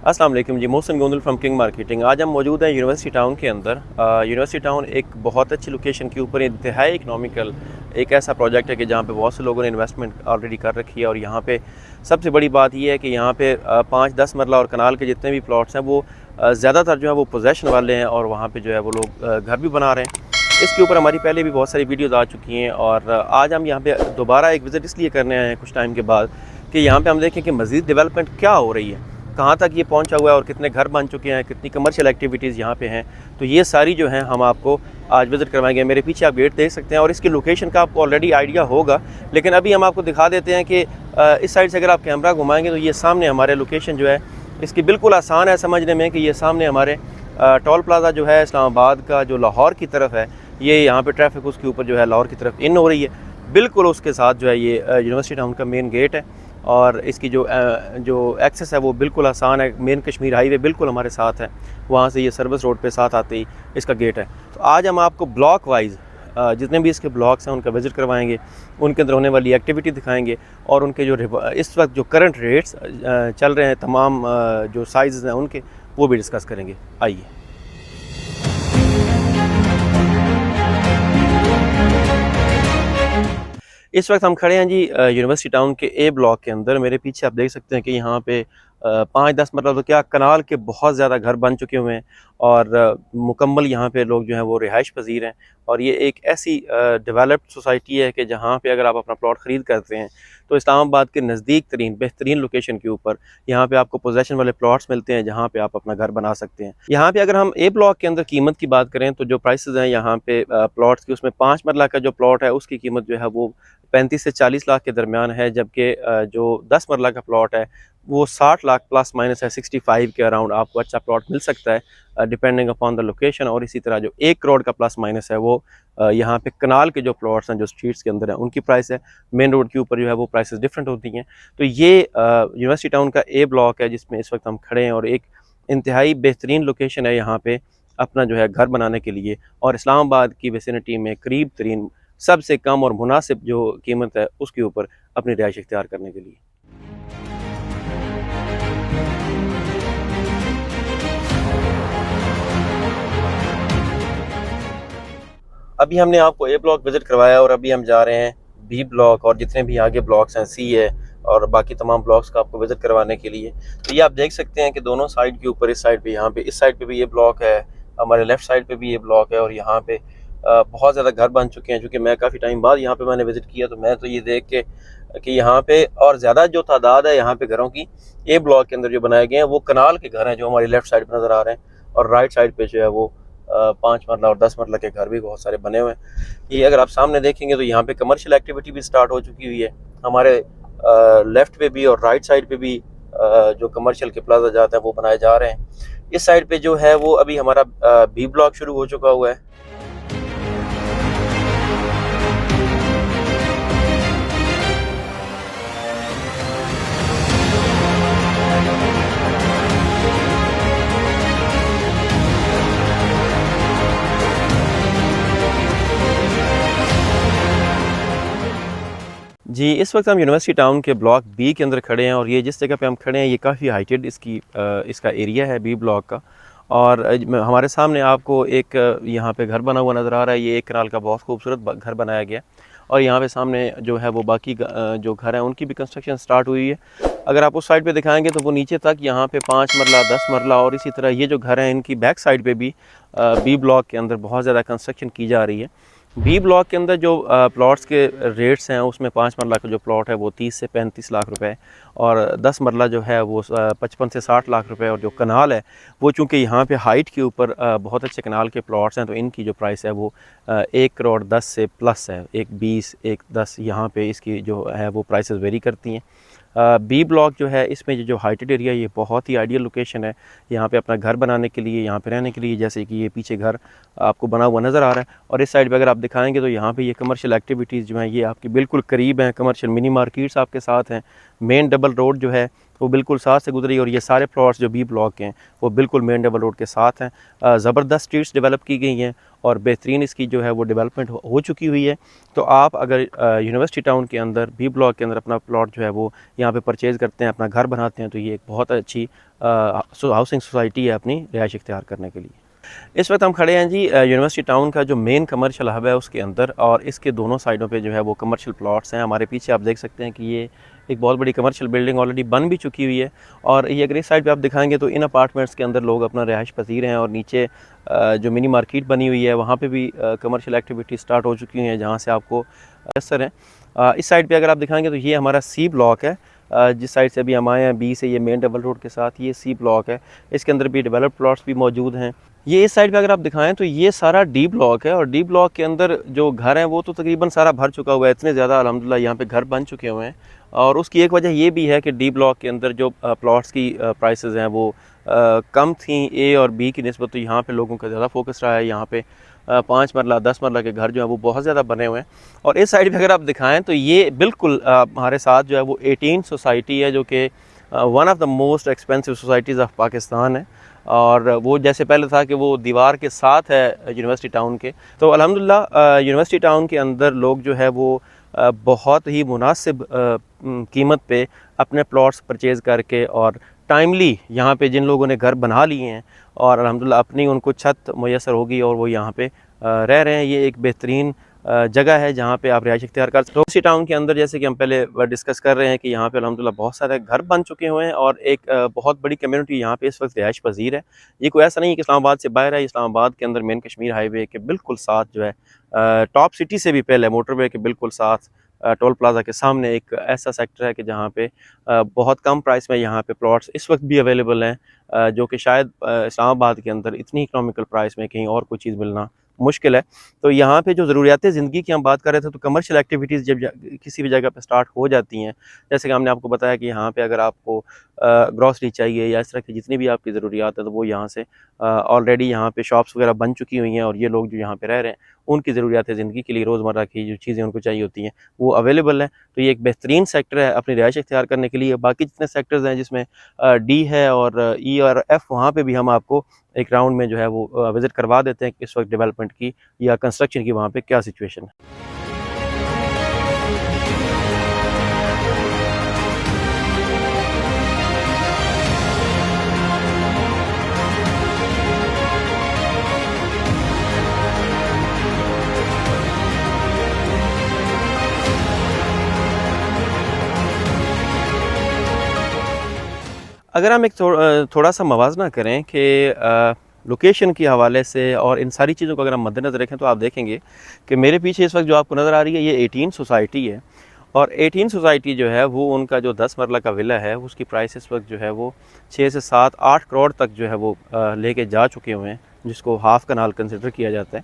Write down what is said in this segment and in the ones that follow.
अस्सलाम वालेकुम जी, Mohsin Gondal from King Marketing. आज हम मौजूद हैं यूनिवर्सिटी टाउन के अंदर। यूनिवर्सिटी टाउन एक बहुत अच्छी लोकेशन के ऊपर इंतहाई इकनॉमिकल एक ऐसा प्रोजेक्ट है कि जहाँ पे बहुत से लोगों ने इन्वेस्टमेंट ऑलरेडी कर रखी है। और यहाँ पे सबसे बड़ी बात यह है कि यहाँ पे 5-10 मरला और कनाल के जितने भी प्लॉट्स हैं वो ज़्यादातर जो है वो पोजेसन वाले हैं और वहाँ पर जो है वो लोग घर भी बना रहे हैं। इसके ऊपर हमारी पहले भी बहुत सारी वीडियोज़ आ चुकी हैं और आज हम यहाँ पर दोबारा एक विज़िट इसलिए करने आए हैं कुछ टाइम के बाद कि यहाँ पर हम देखें कि मज़ीद डेवलपमेंट क्या हो रही है, कहाँ तक ये पहुंचा हुआ है और कितने घर बन चुके हैं, कितनी कमर्शियल एक्टिविटीज़ यहाँ पे हैं। तो ये सारी जो हैं हम आपको आज विज़िट करवाएंगे। मेरे पीछे आप गेट देख सकते हैं और इसकी लोकेशन का आपको ऑलरेडी आइडिया होगा, लेकिन अभी हम आपको दिखा देते हैं कि इस साइड से अगर आप कैमरा घुमाएंगे तो ये सामने हमारे लोकेशन जो है इसकी बिल्कुल आसान है समझने में कि ये सामने हमारे टोल प्लाज़ा जो है इस्लामाबाद का जो लाहौर की तरफ है, ये यहाँ पर ट्रैफिक उसके ऊपर जो है लाहौर की तरफ इन हो रही है। बिल्कुल उसके साथ जो है ये यूनिवर्सिटी टाउन का मेन गेट है और इसकी जो एक्सेस है वो बिल्कुल आसान है। मेन कश्मीर हाईवे बिल्कुल हमारे साथ है, वहाँ से ये सर्विस रोड पे साथ आते ही इसका गेट है। तो आज हम आपको ब्लॉक वाइज जितने भी इसके ब्लॉक्स हैं उनका विज़िट करवाएंगे, उनके अंदर होने वाली एक्टिविटी दिखाएंगे और उनके जो इस वक्त जो करंट रेट्स चल रहे हैं तमाम जो साइज़ हैं उनके, वो भी डिस्कस करेंगे। आइए। इस वक्त हम खड़े हैं जी यूनिवर्सिटी टाउन के ए ब्लॉक के अंदर। मेरे पीछे आप देख सकते हैं कि यहाँ पे 5-10 मतलब तो क्या कनाल के बहुत ज़्यादा घर बन चुके हुए हैं और मुकम्मल यहाँ पे लोग जो हैं वो रिहाइश पजीर हैं। और ये एक ऐसी डेवलप्ड सोसाइटी है कि जहाँ पे अगर आप अपना प्लॉट ख़रीद करते हैं तो इस्लामाबाद के नज़दीक तरीन बेहतरीन लोकेशन के ऊपर यहाँ पे आपको पोजेसन वाले प्लॉट्स मिलते हैं जहाँ पे आप अपना घर बना सकते हैं। यहाँ पे अगर हम ए ब्लॉक के अंदर कीमत की बात करें तो जो प्राइसेस हैं यहाँ पे प्लॉट्स की, उसमें 5 मरला का जो प्लॉट है उसकी कीमत जो है वो 35 से 40 लाख के दरमियान है, जबकि जो 10 मरला का प्लॉट है वो 60 लाख प्लस माइनस है, 65 के अराउंड आपको अच्छा प्लॉट मिल सकता है डिपेंडिंग अपॉन द लोकेशन। और इसी तरह जो 1 करोड़ का प्लस माइनस है वो यहाँ पे कनाल के जो प्लॉट्स हैं जो स्ट्रीट्स के अंदर हैं उनकी प्राइस है। मेन रोड के ऊपर जो है वो प्राइसेस डिफरेंट होती हैं। तो ये यूनिवर्सिटी टाउन का ए ब्लॉक है जिसमें इस वक्त हम खड़े हैं और एक इंतहाई बेहतरीन लोकेशन है यहाँ पे अपना जो है घर बनाने के लिए। और इस्लामाबाद की विसिनिटी में करीब तरीन सबसे कम और मुनासिब जो कीमत है उसके ऊपर अपनी रिहाइश इख्तियार करने के लिए। अभी हमने आपको ए ब्लॉक विज़िट करवाया और अभी हम जा रहे हैं बी ब्लॉक और जितने भी आगे ब्लॉक्स हैं, सी है और बाकी तमाम ब्लॉक्स का आपको विज़िट करवाने के लिए। तो ये आप देख सकते हैं कि दोनों साइड के ऊपर, इस साइड पे, यहाँ पे इस साइड पे भी ये ब्लॉक है, हमारे लेफ़्ट साइड पे भी ये ब्लॉक है और यहाँ पे बहुत ज़्यादा घर बन चुके हैं। चूँकि मैं काफ़ी टाइम बाद यहाँ पे मैंने विज़िट किया तो मैं तो ये देख के कि यहाँ पे और ज़्यादा जो तादाद है यहाँ पे घरों की ए ब्लॉक के अंदर जो बनाए गए हैं वो कनाल के घर हैं जो हमारी लेफ़्ट साइड पर नज़र आ रहे हैं। और राइट साइड पे जो है वो 5 मरला और 10 मरला के घर भी बहुत सारे बने हुए हैं। ये अगर आप सामने देखेंगे तो यहाँ पे कमर्शियल एक्टिविटी भी स्टार्ट हो चुकी हुई है। हमारे लेफ़्ट पे भी और राइट साइड पे भी जो कमर्शियल के प्लाजा जाते हैं वो बनाए जा रहे हैं। इस साइड पे जो है वो अभी हमारा बी ब्लॉक शुरू हो चुका हुआ है। जी, इस वक्त हम यूनिवर्सिटी टाउन के ब्लॉक बी के अंदर खड़े हैं और ये जिस जगह पे हम खड़े हैं ये काफ़ी हाइटेड इसका एरिया है बी ब्लॉक का। और हमारे सामने आपको एक यहाँ पे घर बना हुआ नज़र आ रहा है। ये एक कनाल का बहुत खूबसूरत घर बनाया गया और यहाँ पे सामने जो है वो बाकी जो घर हैं उनकी भी कंस्ट्रक्शन स्टार्ट हुई है। अगर आप उस साइड पे दिखाएंगे तो वो नीचे तक यहाँ पे 5 मरला, 10 मरला और इसी तरह ये जो घर हैं इनकी बैक साइड पे भी बी ब्लॉक के अंदर बहुत ज़्यादा कंस्ट्रक्शन की जा रही है। बी ब्लॉक के अंदर जो प्लॉट्स के रेट्स हैं उसमें 5 मरला का जो प्लॉट है वो 30 से 35 लाख रुपए और 10 मरला जो है वो 55 से 60 लाख रुपए। और जो कनाल है वो चूँकि यहाँ पे हाइट के ऊपर बहुत अच्छे कनाल के प्लॉट्स हैं तो इनकी जो प्राइस है वो 1 करोड़ 10 से प्लस है, 1.20, 1.10 यहाँ पे इसकी जो है वो प्राइसेस वेरी करती हैं। बी ब्लॉक जो है इसमें जो हाइटेड एरिया ये बहुत ही आइडियल लोकेशन है यहाँ पे अपना घर बनाने के लिए, यहाँ पे रहने के लिए। जैसे कि ये पीछे घर आपको बना हुआ नज़र आ रहा है और इस साइड पे अगर आप दिखाएंगे तो यहाँ पे ये कमर्शियल एक्टिविटीज़ जो हैं ये आपकी बिल्कुल करीब हैं। कमर्शियल मिनी मार्केट्स आपके साथ हैं, मेन डबल रोड जो है वो बिल्कुल साथ से गुजरी और ये सारे प्लॉट्स जो बी ब्लॉक के हैं वो बिल्कुल मेन डबल रोड के साथ हैं। ज़बरदस्त स्ट्रीट्स डेवलप की गई हैं और बेहतरीन इसकी जो है वो डेवलपमेंट हो चुकी हुई है। तो आप अगर यूनिवर्सिटी टाउन के अंदर बी ब्लॉक के अंदर अपना प्लॉट जो है वो यहाँ पे परचेज़ करते हैं, अपना घर बनाते हैं तो ये एक बहुत अच्छी हाउसिंग सोसाइटी है अपनी रिहाइश इख्तियार करने के लिए। इस वक्त हम खड़े हैं जी यूनिवर्सिटी टाउन का जो मेन कमर्शियल हब है उसके अंदर, और इसके दोनों साइडों पे जो है वो कमर्शियल प्लॉट्स हैं। हमारे पीछे आप देख सकते हैं कि ये एक बहुत बड़ी कमर्शियल बिल्डिंग ऑलरेडी बन भी चुकी हुई है, और ये अगर इस साइड पे आप दिखाएंगे तो इन अपार्टमेंट्स के अंदर लोग अपना रिहाइश पसीर हैं, और नीचे जो मिनी मार्केट बनी हुई है वहाँ पे भी कमर्शियल एक्टिविटी स्टार्ट हो चुकी हैं जहाँ से आपको असर है। इस साइड पे अगर आप दिखाएंगे तो ये हमारा सी ब्लॉक है, जिस साइड से अभी हम आए हैं बी से, ये मेन डबल रोड के साथ ये सी ब्लॉक है। इसके अंदर भी डेवलप प्लॉट्स भी मौजूद हैं। ये इस साइड पे अगर आप दिखाएं तो ये सारा डी ब्लॉक है, और डी ब्लॉक के अंदर जो घर हैं वो तो तकरीबन सारा भर चुका हुआ है। इतने ज़्यादा अल्हम्दुलिल्लाह यहाँ पे घर बन चुके हुए हैं, और उसकी एक वजह ये भी है कि डी ब्लॉक के अंदर जो प्लॉट्स की प्राइसेस हैं वो कम थी ए और बी की निस्बत, तो यहाँ पे लोगों का ज़्यादा फोकस रहा है। यहाँ पे 5 मरला 10 मरला के घर जो है वो बहुत ज़्यादा बने हुए हैं। और इस साइड पे अगर आप दिखाएं तो ये बिल्कुल हमारे साथ जो है वो 18 सोसाइटी है, जो कि one of the most expensive societies of Pakistan है। और वो जैसे पहले था कि वो दीवार के साथ है यूनिवर्सिटी टाउन के, तो अल्हम्दुलिल्लाह यूनिवर्सिटी टाउन के अंदर लोग जो है वो बहुत ही मुनासिब कीमत पे अपने प्लॉट्स परचेज़ करके, और टाइमली यहाँ पे जिन लोगों ने घर बना लिए हैं और अल्हम्दुलिल्लाह अपनी उनको छत मुयसर होगी और वो यहाँ पे रह रहे हैं, ये एक बेहतरीन जगह है जहाँ पे आप रिहाइश इख्तियार कर सकते हो। इसी टाउन के अंदर जैसे कि हम पहले डिस्कस कर रहे हैं कि यहाँ पे अल्हम्दुलिल्लाह बहुत सारे घर बन चुके हुए हैं, और एक बहुत बड़ी कम्युनिटी यहाँ पे इस वक्त रिहाइश पजीर है। ये कोई ऐसा नहीं है कि इस्लामाबाद से बाहर है, इस्लामाबाद के अंदर मेन कश्मीर हाईवे के बिल्कुल साथ जो है, टॉप सिटी से भी पहले मोटरवे के बिल्कुल साथ टोल प्लाजा के सामने एक ऐसा सेक्टर है कि जहाँ पे बहुत कम प्राइस में यहाँ पे प्लॉट्स इस वक्त भी अवेलेबल हैं, जो कि शायद इस्लामाबाद के अंदर इतनी इकनॉमिकल प्राइस में कहीं और कोई चीज़ मिलना मुश्किल है। तो यहाँ पे जो ज़रूरियात ज़िंदगी की हम बात कर रहे थे, तो कमर्शियल एक्टिविटीज़ जब किसी भी जगह पे स्टार्ट हो जाती हैं, जैसे कि हमने आपको बताया कि यहाँ पे अगर आपको ग्रॉसरी चाहिए या इस तरह की जितनी भी आपकी ज़रूरियात है, तो वो यहाँ से ऑलरेडी यहाँ पे शॉप्स वगैरह बन चुकी हुई हैं, और ये लोग जो यहाँ पे रह रहे हैं उनकी ज़रूरियात ज़िंदगी के लिए रोज़मर्रा की जो चीज़ें उनको चाहिए होती हैं वो अवेलेबल है। तो ये एक बेहतरीन सेक्टर है अपनी रिहाइश इख्तियार करने के लिए। बाकी जितने सेक्टर्स हैं जिसमें डी है और ई और एफ़, वहाँ पे भी हम आपको एक राउंड में जो है वो विज़िट करवा देते हैं कि इस वक्त डेवलपमेंट की या कंस्ट्रक्शन की वहाँ पे क्या सिचुएशन है। अगर हम एक थोड़ा सा मवाजना करें कि लोकेशन के हवाले से और इन सारी चीज़ों को अगर हम मद्देनज़र रखें, तो आप देखेंगे कि मेरे पीछे इस वक्त जो आपको नज़र आ रही है ये 18 सोसाइटी है, और 18 सोसाइटी जो है वो उनका जो 10 मरला का विला है उसकी प्राइस इस वक्त जो है वो 6 से 7-8 करोड़ तक जो है वो लेके जा चुके हुए हैं, जिसको हाफ कनाल कंसिडर किया जाता है।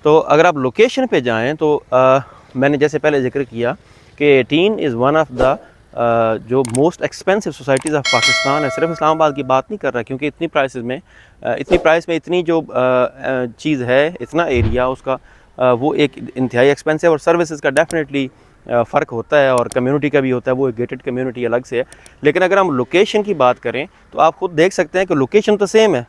तो अगर आप लोकेशन पे जाएं तो मैंने जैसे पहले जिक्र किया कि 18 इज़ वन ऑफ द जो most expensive societies of Pakistan है। सिर्फ इस्लामाबाद की बात नहीं कर रहा, क्योंकि इतनी प्राइस में इतनी जो चीज़ है, इतना एरिया उसका वो एक इंतहाई एक्सपेंसिव, और सर्विसेज का डेफिनेटली फ़र्क होता है, और कम्युनिटी का भी होता है, वो एक गेटेड कम्युनिटी अलग से है। लेकिन अगर हम लोकेशन की बात करें तो आप ख़ुद देख सकते हैं कि लोकेशन तो सेम है,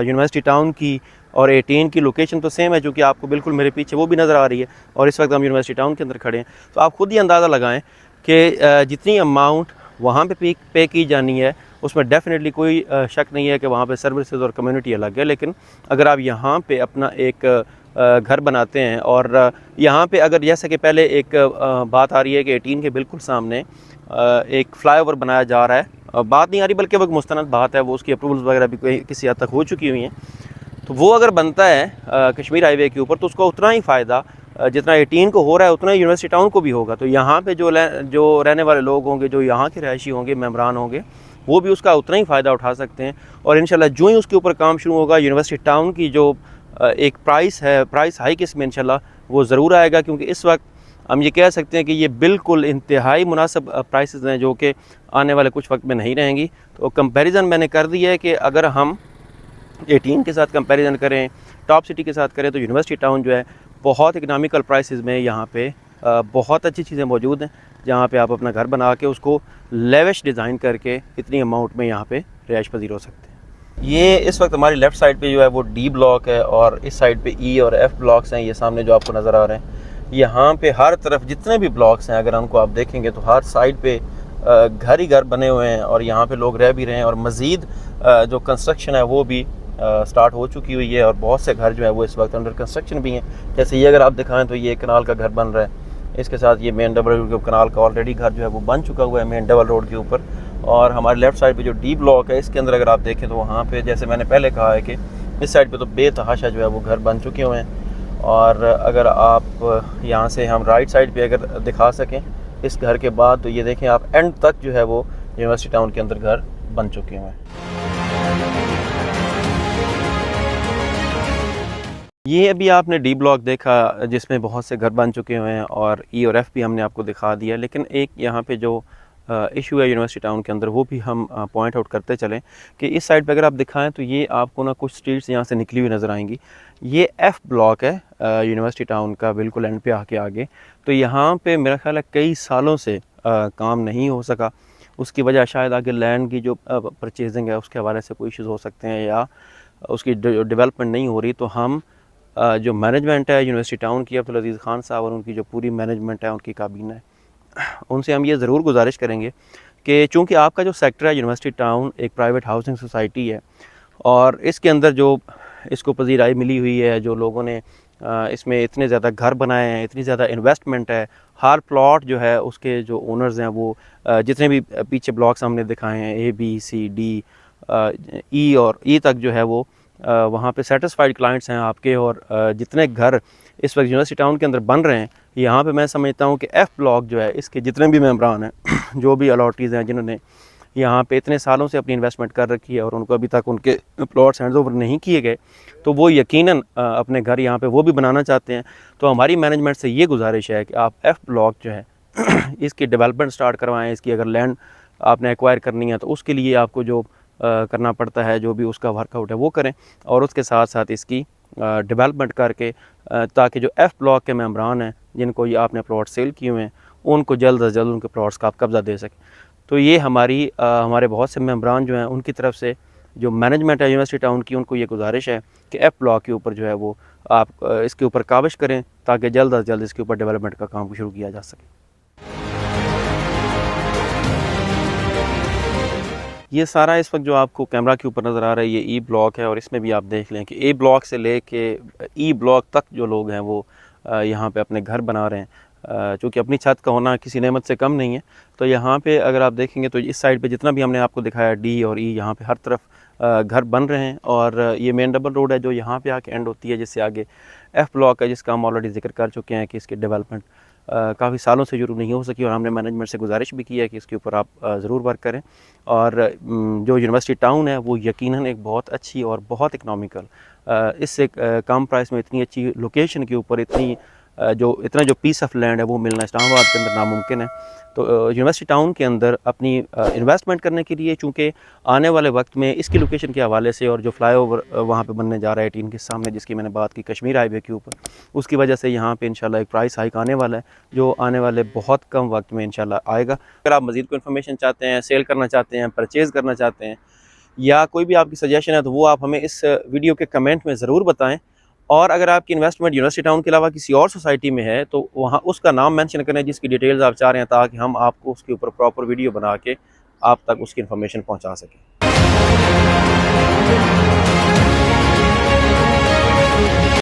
यूनिवर्सिटी टाउन की और 18 की लोकेशन तो सेम है, जो कि आपको बिल्कुल मेरे पीछे वो भी नज़र आ रही है, और इस वक्त हम यूनिवर्सिटी टाउन के अंदर खड़े हैं। तो आप खुद ही अंदाज़ा लगाएं कि जितनी अमाउंट वहाँ पे पे की जानी है उसमें डेफिनेटली कोई शक नहीं है कि वहाँ पे सर्विसेज और कम्युनिटी अलग है। लेकिन अगर आप यहाँ पे अपना एक घर बनाते हैं, और यहाँ पे अगर जैसे कि पहले एक बात आ रही है कि 18 के बिल्कुल सामने एक फ़्लाईओवर बनाया जा रहा है, बात नहीं आ रही बल्कि वो मुस्तनद बात है, वो उसकी अप्रूवल्स वगैरह भी किसी हद तक हो चुकी हुई हैं। तो वो अगर बनता है कश्मीर हाईवे के ऊपर, तो उसको उतना ही फ़ायदा जितना 18 को हो रहा है उतना ही यूनिवर्सिटी टाउन को भी होगा। तो यहाँ पे जो रहने वाले लोग होंगे, जो यहाँ के रहायशी होंगे, मेम्बरान होंगे, वो भी उसका उतना ही फ़ायदा उठा सकते हैं। और इंशाल्लाह जो ही उसके ऊपर काम शुरू होगा, यूनिवर्सिटी टाउन की जो एक प्राइस हाइक इसमें इंशाल्लाह वो ज़रूर आएगा, क्योंकि इस वक्त हम ये कह सकते हैं कि ये बिल्कुल इंतहाई मुनासिब प्राइसेस हैं, जो कि आने वाले कुछ वक्त में नहीं रहेंगी। तो कंपैरिजन मैंने कर दी है कि अगर हम 18 के साथ कंपैरिजन करें, टॉप सिटी के साथ करें, तो यूनिवर्सिटी टाउन जो है बहुत इकनॉमिकल प्राइसेस में यहाँ पे बहुत अच्छी चीज़ें मौजूद हैं, जहाँ पे आप अपना घर बना के उसको लेविश डिज़ाइन करके इतनी अमाउंट में यहाँ पे रिहाइश पजीर हो सकते हैं। ये इस वक्त हमारी लेफ़्ट साइड पे जो है वो डी ब्लॉक है, और इस साइड पे ई और एफ़ ब्लॉक्स हैं, ये सामने जो आपको नज़र आ रहे हैं। यहाँ पे हर तरफ जितने भी ब्लॉक्स हैं, अगर उनको आप देखेंगे तो हर साइड पे घर ही घर बने हुए हैं और यहाँ पे लोग रह भी रहे हैं, और मज़ीद जो कंस्ट्रक्शन है वो भी स्टार्ट हो चुकी हुई है, और बहुत से घर जो है वो इस वक्त अंडर कंस्ट्रक्शन भी हैं। जैसे ये अगर आप दिखाएं तो ये कनाल का घर बन रहा है, इसके साथ ये मेन डबल रोड के कनाल का ऑलरेडी घर जो है वो बन चुका हुआ है मेन डबल रोड के ऊपर। और हमारे लेफ़्ट साइड पे जो डी ब्लॉक है इसके अंदर अगर आप देखें तो वहाँ पे जैसे मैंने पहले कहा है कि इस साइड पे तो बेतहाशा जो है वो घर बन चुके हुए हैं। और अगर आप यहाँ से हम राइट साइड पे अगर दिखा सकें इस घर के बाद, तो ये देखें आप एंड तक जो है वो यूनिवर्सिटी टाउन के अंदर घर बन चुके हुए हैं। ये अभी आपने डी ब्लॉक देखा जिसमें बहुत से घर बन चुके हुए हैं, और ई और एफ़ भी हमने आपको दिखा दिया। लेकिन एक यहाँ पे जो इशू है यूनिवर्सिटी टाउन के अंदर वो भी हम पॉइंट आउट करते चलें कि इस साइड पे अगर आप दिखाएं तो ये आपको ना कुछ स्ट्रीट्स यहाँ से निकली हुई नज़र आएंगी। ये एफ़ ब्लॉक है यूनिवर्सिटी टाउन का, बिल्कुल एंड पे आके आगे। तो यहाँ पे मेरा ख्याल है कई सालों से काम नहीं हो सका। उसकी वजह शायद आगे लैंड की जो परचेजिंग है उसके हवाले से कोई इशूज़ हो सकते हैं, या उसकी डेवलपमेंट नहीं हो रही। तो हम जो मैनेजमेंट है यूनिवर्सिटी टाउन की, अब्दुल अज़ीज़ खान साहब और उनकी जो पूरी मैनेजमेंट है, उनकी काबीना है, उनसे हम ये ज़रूर गुजारिश करेंगे कि चूँकि आपका जो सेक्टर है यूनिवर्सिटी टाउन एक प्राइवेट हाउसिंग सोसाइटी है, और इसके अंदर जो इसको पजीराई मिली हुई है, जो लोगों ने इसमें इतने ज़्यादा घर बनाए हैं, इतनी ज़्यादा इन्वेस्टमेंट है, हर प्लॉट जो है उसके जो ओनर्स हैं वो जितने भी पीछे ब्लॉक्स हमने दिखाए हैं ABCD E और E तक जो है वो वहाँ पे सेटिस्फाइड क्लाइंट्स हैं आपके। और जितने घर इस वक्त यूनिवर्सिटी टाउन के अंदर बन रहे हैं, यहाँ पे मैं समझता हूँ कि एफ़ ब्लॉक जो है इसके जितने भी मेंबरान हैं जो भी अलॉटीज़ हैं जिन्होंने यहाँ पे इतने सालों से अपनी इन्वेस्टमेंट कर रखी है और उनको अभी तक उनके प्लॉट्स हैंड ओवर नहीं किए गए, तो वो यकीनन अपने घर यहाँ पे वो भी बनाना चाहते हैं। तो हमारी मैनेजमेंट से ये गुजारिश है कि आप एफ़ ब्लॉक जो है इसकी डेवलपमेंट स्टार्ट करवाएँ। इसकी अगर लैंड आपने एक्वायर करनी है तो उसके लिए आपको जो करना पड़ता है, जो भी उसका वर्कआउट है वो करें, और उसके साथ साथ इसकी डेवलपमेंट करके ताकि जो एफ़ ब्लॉक के मेंबरान हैं जिनको ये आपने प्लॉट सेल किए हुए हैं उनको जल्द अज जल्द उनके प्लॉट्स का आप कब्ज़ा दे सकें। तो ये हमारे बहुत से मेंबरान जो हैं उनकी तरफ से जो मैनेजमेंट है यूनिवर्सिटी टाउन की, उनको ये गुजारिश है कि एफ़ ब्लॉक के ऊपर जो है वो आप इसके ऊपर काविश करें ताकि जल्द अज जल्द इसके ऊपर डेवलपमेंट का काम शुरू किया जा सके। ये सारा इस वक्त जो आपको कैमरा के ऊपर नज़र आ रहा है ये ई ब्लॉक है, और इसमें भी आप देख लें कि ए ब्लॉक से ले कर ई ब्लॉक तक जो लोग हैं वो यहाँ पे अपने घर बना रहे हैं। चूँकि अपनी छत का होना किसी नेमत से कम नहीं है, तो यहाँ पे अगर आप देखेंगे तो इस साइड पे जितना भी हमने आपको दिखाया डी और ई, यहाँ पे हर तरफ घर बन रहे हैं। और ये मेन डबल रोड है जो यहाँ पे आके एंड होती है, जिससे आगे एफ़ ब्लॉक है जिसका हम ऑलरेडी जिक्र कर चुके हैं कि इसकी डेवलपमेंट काफ़ी सालों से शुरू नहीं हो सकी, और हमने मैनेजमेंट से गुजारिश भी की है कि इसके ऊपर आप ज़रूर वर्क करें। और जो यूनिवर्सिटी टाउन है वो यकीनन एक बहुत अच्छी और बहुत इकनॉमिकल, इससे कम प्राइस में इतनी अच्छी लोकेशन के ऊपर इतना जो पीस ऑफ लैंड है वो मिलना इस्लामाबाद के अंदर नामुमकिन है। तो यूनिवर्सिटी टाउन के अंदर अपनी इन्वेस्टमेंट करने के लिए, चूँकि आने वाले वक्त में इसकी लोकेशन के हवाले से और जो फ्लाईओवर वहाँ पे बनने जा रहा है टीन के सामने जिसकी मैंने बात की कश्मीर हाईवे के ऊपर, उसकी वजह से यहाँ पे इंशाल्लाह एक प्राइस हाइक आने वाला है जो आने वाले बहुत कम वक्त में इंशाल्लाह आएगा। अगर आप मज़ीद कोई इन्फॉर्मेशन चाहते हैं, सेल करना चाहते हैं, परचेज़ करना चाहते हैं, या कोई भी आपकी सजेशन है तो वो आप हमें इस वीडियो के कमेंट में ज़रूर बताएं। और अगर आपकी इन्वेस्टमेंट यूनिवर्सिटी टाउन के अलावा किसी और सोसाइटी में है तो वहाँ उसका नाम मेंशन करें जिसकी डिटेल्स आप चाह रहे हैं, ताकि हम आपको उसके ऊपर प्रॉपर वीडियो बना के आप तक उसकी इन्फॉर्मेशन पहुँचा सकें।